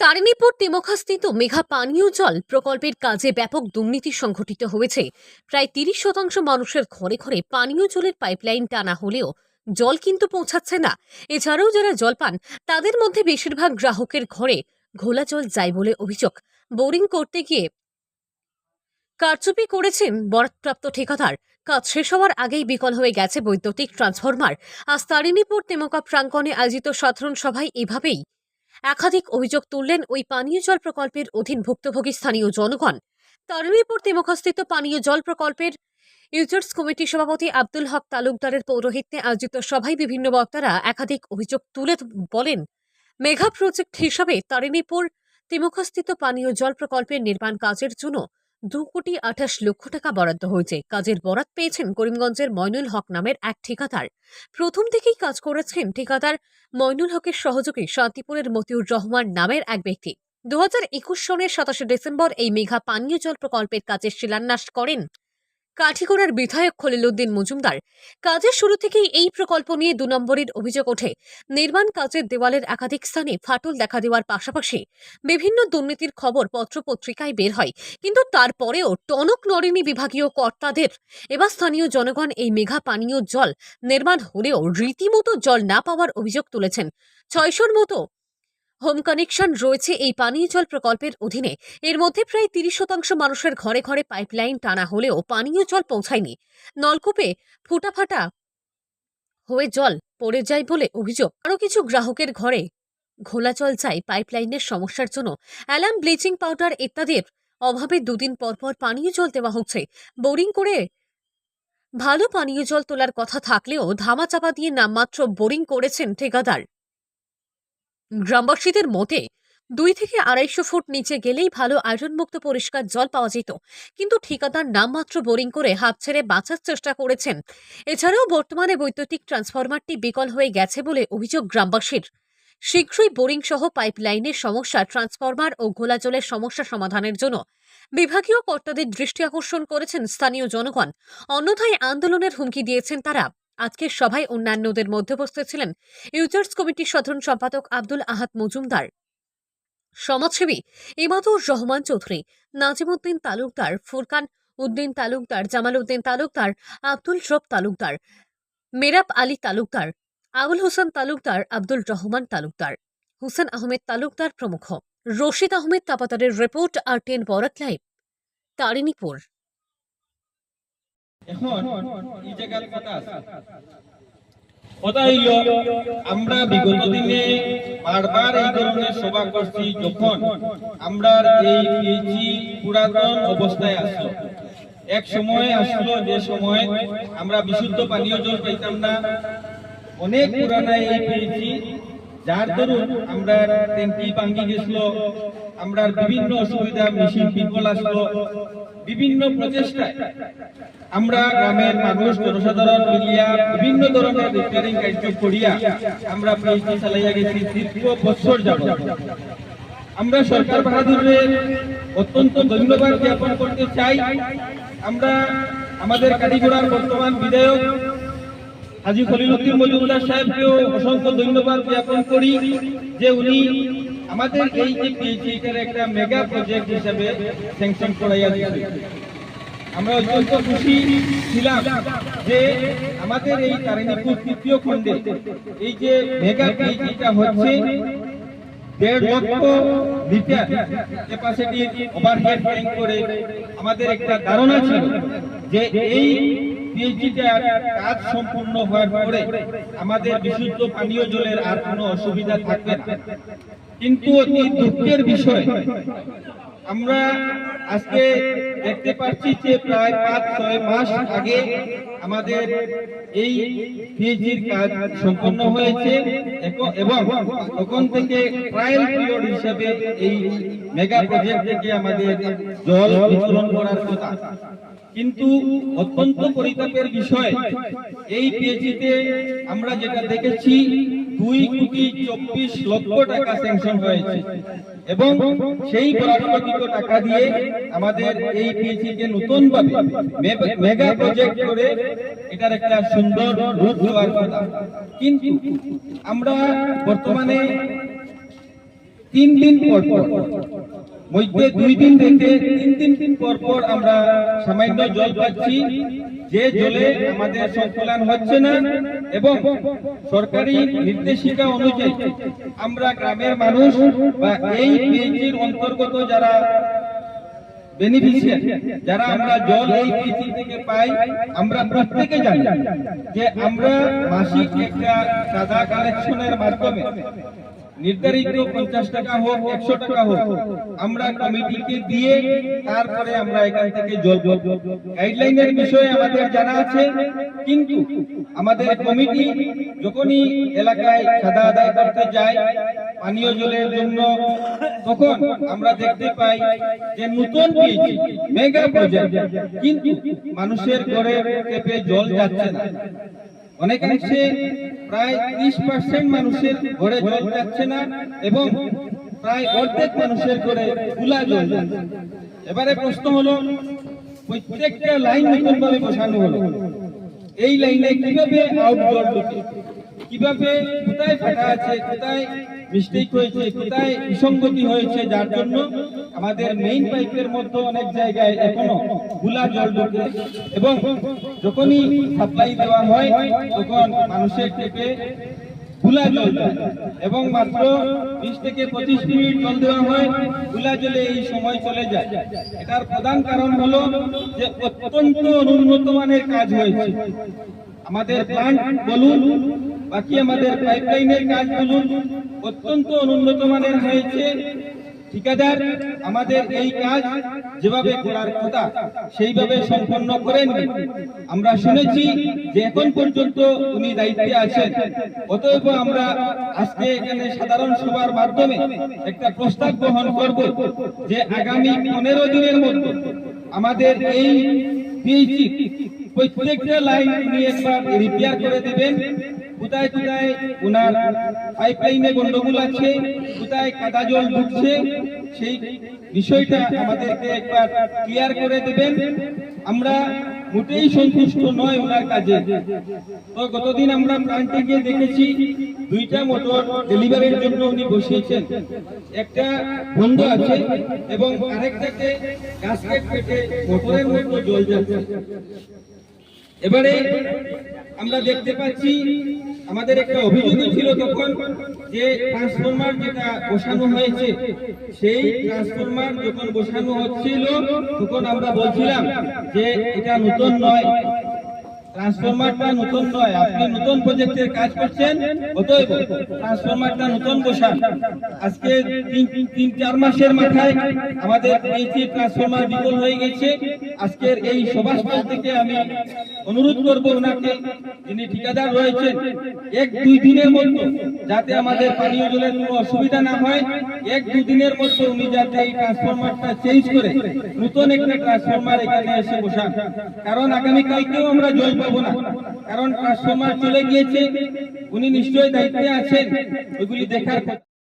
তারিণীপুর তিমুখাস্থিত মেঘা পানীয় জল প্রকল্পের কাজে ব্যাপক দুর্নীতি সংঘটিত হয়েছে। প্রায় ৩০% মানুষের ঘরে ঘরে পানীয় জলের পাইপলাইন টানা হলেও জল কিন্তু পৌঁছাচ্ছে না। এছাড়াও যারা জল পান তাদের মধ্যে বেশিরভাগ গ্রাহকের ঘরে ঘোলা জল যায় বলে অভিযোগ। বোরিং করতে গিয়ে কারচুপি করেছেন বরাদপ্রাপ্ত ঠিকাদার। কাজ শেষ হওয়ার আগেই বিকল হয়ে গেছে বৈদ্যুতিক ট্রান্সফরমার। আজ তারিণীপুর তিমুকা প্রাঙ্গণে আয়োজিত সাধারণ সভায় এভাবেই একাধিক অভিযোগ তুললেন ওই পানীয় জল প্রকল্পের অধীন ভুক্তভোগী স্থানীয় জনগণ। তারিণীপুর তিমুখাস্থিত পানীয় জল প্রকল্পের ইউজার্স কমিটির সভাপতি আব্দুল হক তালুকদারের পৌরোহিত্যে আয়োজিত সভায় বিভিন্ন বক্তারা একাধিক অভিযোগ তুলে বলেন, মেঘা প্রজেক্ট হিসাবে তারিণীপুর তিমুখাস্থিত পানীয় জল প্রকল্পের নির্মাণ কাজের জন্য 2,28,00,000 টাকা বরাদ্দ হয়েছে। কাজের বরাত পেয়েছেন করিমগঞ্জের মইনুল হক নামের এক ঠিকাদার। প্রথম থেকেই কাজ করেছেন ঠিকাদার মইনুল হকের সহযোগী শান্তিপুরের মতিউর রহমান নামের এক ব্যক্তি। 2021 সনের 27 ডিসেম্বর এই মেঘা পানীয় জল প্রকল্পের কাজের শিলান্যাস করেন কাঠিগড়ার বিধায়ক খলিলউদ্দিন মজুমদার। কাজের শুরু থেকেই এই প্রকল্প নিয়ে 2 নম্বরের অভিযোগ ওঠে। নির্মাণ কাজের দেওয়ালের একাধিক স্থানে ফাটল দেখা দেওয়ার পাশাপাশি বিভিন্ন দুর্নীতির খবর পত্রপত্রিকায় বের হয়, কিন্তু তারপরেও টনক নড়েনি বিভাগীয় কর্তাদের। এবার স্থানীয় জনগণ এই মেঘা পানীয় জল নির্মাণ হলেও রীতিমতো জল না পাওয়ার অভিযোগ তুলেছেন। 600-র মতো হোম কানেকশন রয়েছে এই পানীয় জল প্রকল্পের অধীনে। এর মধ্যে প্রায় 30% মানুষের ঘরে ঘরে পাইপলাইন টানা হলেও পানীয় জল পৌঁছায়নি। নলকূপে ফুটাফাটা হয়ে জল পড়ে যায় বলে অভিযোগ। আরও কিছু গ্রাহকের ঘরে ঘোলা জল যায় পাইপলাইনের সমস্যার জন্য। অ্যালার্ম, ব্লিচিং পাউডার ইত্যাদির অভাবে 2 দিন পর পর পানীয় জল দেওয়া হচ্ছে। বোরিং করে ভালো পানীয় জল তোলার কথা থাকলেও ধামাচাপা দিয়ে নামমাত্র বোরিং করেছেন ঠিকাদার। গ্রামবাসীদের মতে 2 থেকে 250 ফুট নিচে গেলেই ভালো আয়রনমুক্ত পরিষ্কার জল পাওয়া যেত, কিন্তু ঠিকাদার নামমাত্র বোরিং করে হাত ছেড়ে বাঁচার চেষ্টা করেছেন। এছাড়াও বর্তমানে বৈদ্যুতিক ট্রান্সফরমারটি বিকল হয়ে গেছে বলে অভিযোগ গ্রামবাসীর। শীঘ্রই বোরিং সহ পাইপলাইনের সমস্যা, ট্রান্সফরমার ও ঘোলা জলের সমস্যা সমাধানের জন্য বিভাগীয় কর্তাদের দৃষ্টি আকর্ষণ করেছেন স্থানীয় জনগণ। অন্যথায় আন্দোলনের হুমকি দিয়েছেন তারা। আজকের সভায় অন্যান্যদের মধ্যে উপস্থিত ছিলেন ইউজার্স কমিটির সাধারণ সম্পাদক আব্দুল আহাদ মজুমদার, সমাজসেবী ইমাদুর রহমান চৌধুরী, নাজিমউদ্দিন তালুকদার, ফুরকান উদ্দিন তালুকদার, জামাল উদ্দিন তালুকদার, আব্দুল রব তালুকদার, মেরাব আলী তালুকদার, আবুল হোসেন তালুকদার, আব্দুল রহমান তালুকদার, হুসেন আহমেদ তালুকদার প্রমুখ। রশিদ আহমেদ তাপাতারের রিপোর্ট, আর10 বরাক লাইভ, তারিণীপুর। এখন এই জায়গার কথা হইল, আমরা বিগত দিনে বারবার এই ধরনের সভা করছি। যখন আমরা এই পিএইচই পুরাতন অবস্থায় আসলো, এক সময় আসলো যে সময় আমরা বিশুদ্ধ পানীয় জল পাইতাম না। অনেক পুরানা এই পিএইচই, যার দরুন আমরা ট্যাঙ্কি ভাঙ্গি গেছিল, আমরা বিভিন্ন অসুবিধা, মেশিন বিকল আসলো। বিভিন্ন প্রচেষ্টায় আমরা গ্রামের মানুষ, জনসাধারণ মিলিয়া বিভিন্ন ধরনের রিপেয়ারিং কার্য করিয়া আমরা পিএইচই চালাইয়া গেছি দীর্ঘ বছর যাবত। আমরা সরকার বাহাদুরের অত্যন্ত ধন্যবাদ জ্ঞাপন করতে চাই। আমরা আমাদের কাটিগড়ার বর্তমান বিধায়ক হাজী খলিলউদ্দিন মজুমদার সাহেবকেও অসংখ্য ধন্যবাদ জ্ঞাপন করি যে উনি আমাদের এই যে পিএইচইটার একটা মেগা প্রজেক্ট হিসেবে স্যাংশন করাইয়া দিয়েছে। আমরা অত্যন্ত খুশি ছিলাম যে আমাদের এই তারিণীপুর তৃতীয় খণ্ডে এই যে মেগা পিএইচইটা হচ্ছে 1.5 লক্ষ লিটার ক্যাপাসিটির ওভারহেড ট্যাঙ্ক করে। আমাদের একটা ধারণা ছিল যে এই পিএইচইটার কাজ সম্পূর্ণ হওয়ার পরে আমাদের বিশুদ্ধ পানীয় জলের আর কোনো অসুবিধা থাকবে না। কিন্তু অতি দুঃখের বিষয়, আমরা আজকে দেখতে পাচ্ছি যে প্রায় 5-6 মাস আগে আমাদের এই পিএইচইর কাজ সম্পন্ন হয়েছে এবং তখন থেকে ট্রায়াল পিরিয়ড হিসেবে এই মেগা প্রজেক্ট থেকে আমাদের জল বিতরণ করার কথা। কিন্তু অত্যন্ত পরিতাপের বিষয়, এই পিএইচইতে আমরা যেটা দেখেছি 2,24,00,000 টাকা স্যাংশন হয়েছে এবং সেই বরাদ্দকৃত টাকা দিয়ে আমাদের এই পিএইচইকে নতুনভাবে মেগা প্রজেক্ট করে এটার একটা সুন্দর রূপ দেওয়ার কথা। কিন্তু আমরা বর্তমানে 3 দিন পর পর, মধ্যে 2 দিন রেখে 3 দিন পর পর আমরা সামান্য জল পাচ্ছি, যে জলে আমাদের সংকলন হচ্ছে না। এবং সরকারি নির্দেশিকা অনুযায়ী আমরা গ্রামের মানুষ বা এই পিএইচির অন্তর্গত যারা বেনিফিশিয়ারি, যারা আমরা জল এই পিএইচি থেকে পাই, আমরা প্রত্যেকে জানি যে আমরা মাসিক একটা চাঁদা কালেকশনের মাধ্যমে নির্ধারিত 50 টাকা হোক 100 টাকা হোক আমরা কমিটিকে দিয়ে তারপরে আমরা এখান থেকে জল পাবো। গাইডলাইনের বিষয়ে আমাদের জানা আছে, কিন্তু আমাদের কমিটি যখনই এলাকায় চাঁদা আদায় করতে যায় পানীয় জলের জন্য, তখন আমরা দেখতে পাই যে নতুন পিএইচি মেগা প্রজেক্ট, কিন্তু মানুষের ঘরে টেপে জল যাচ্ছে না। অনেকাংশে প্রায় 30% মানুষের ঘরে জল যাচ্ছে না এবং প্রায় অর্ধেক মানুষের ঘরে খোলা জল যাচ্ছে। এবারে প্রশ্ন হলো, প্রত্যেকটা লাইন নতুন ভাবে বসানো হলো, এই লাইনে কিভাবে আউট জল ঢুকে, কিভাবে কোথায় ফাটা আছে, কোথায় মিস্টেক হয়েছে, কোথায় বিসঙ্গতি হয়েছে, যার জন্য আমাদের মেইন পাইপের মধ্যে অনেক জায়গায় এখনো খোলা জল ঢুকে এবং যখনই সাপ্লাই দেওয়া হয় তখন মানুষের টেপে খোলা জল যায় এবং মাত্র 20 থেকে 25 মিনিট জল দেওয়া হয়, খোলা জলে এই সময় চলে যায়। এটার প্রধান কারণ হলো যে অত্যন্ত অনুন্নত মানের কাজ হয়েছে। আমাদের প্ল্যান্ট বলুন, বাকি আমাদের পাইপলাইনের কাজ বলুন, অত্যন্ত অনুন্নত মানের হয়েছে। ঠিকাদার আমাদের এই কাজ যেভাবে করার কথা সেইভাবে সম্পন্ন করেননি। আমরা শুনেছি যে এখন পর্যন্ত উনি দায়িত্বে আছেন। অতএব আমরা আজকে এখানে সাধারণ সভার মাধ্যমে একটা প্রস্তাব গ্রহণ করব যে আগামী 15 দিনের মধ্যে আমাদের এই পিএইচি প্রত্যেকটা লাইন উনি একবার রিপেয়ার করে দেবেন। কোথায় কোথায় ওনার পাইপলাইনে গন্ডগোল আছে, কোথায় কাদা জল ঢুকছে, সেই বিষয়টা আমাদেরকে একবার ক্লিয়ার করে দেবেন। আমরা মোটেই সন্তুষ্ট নয় ওনার কাজে। তো গতদিন আমরা প্ল্যান্টে গিয়ে দেখেছি 2টা মোটর ডেলিভারির জন্য উনি বসিয়েছেন, একটা বন্ধ আছে এবং আরেকটাতে গাস্কেট কেটে মোটরের মধ্যে জল যাচ্ছে। এবারে আমরা দেখতে পাচ্ছি আমাদের একটা অভিযোগ ছিল তখন যে ট্রান্সফরমার যেটা বসানো হয়েছে, সেই ট্রান্সফরমার যখন বসানো হচ্ছিল তখন আমরা বলছিলাম যে এটা নতুন নয়, ট্রান্সফরমারটা নতুন নয়, আপনি নতুন প্রজেক্টের কাজ করছেন, অতএব ট্রান্সফরমারটা নতুন বসান। আজকে 3-4 মাসের মাথায় আমাদের পিএইচি ট্রান্সফরমার বিকল হয়ে গেছে। আজকের এই সভাস্থল থেকে আমি অনুরোধ করব ওনাকে, যিনি ঠিকাদার রয়েছেন, 1-2 দিনের মধ্যে যাতে আমাদের পানীয় জলের কোনো অসুবিধা না হয়, 1-2 দিনের মধ্যে উনি যাতে এই ট্রান্সফরমারটা চেঞ্জ করে নতুন একটা ট্রান্সফরমার এখানে এসে বসান। কারণ আগামীকালকেও আমরা জল পাবো না, কারণ ট্রান্সফরমার চলে গিয়েছে। উনি নিশ্চয়ই দায়িত্বে আছেন, ওইগুলি দেখার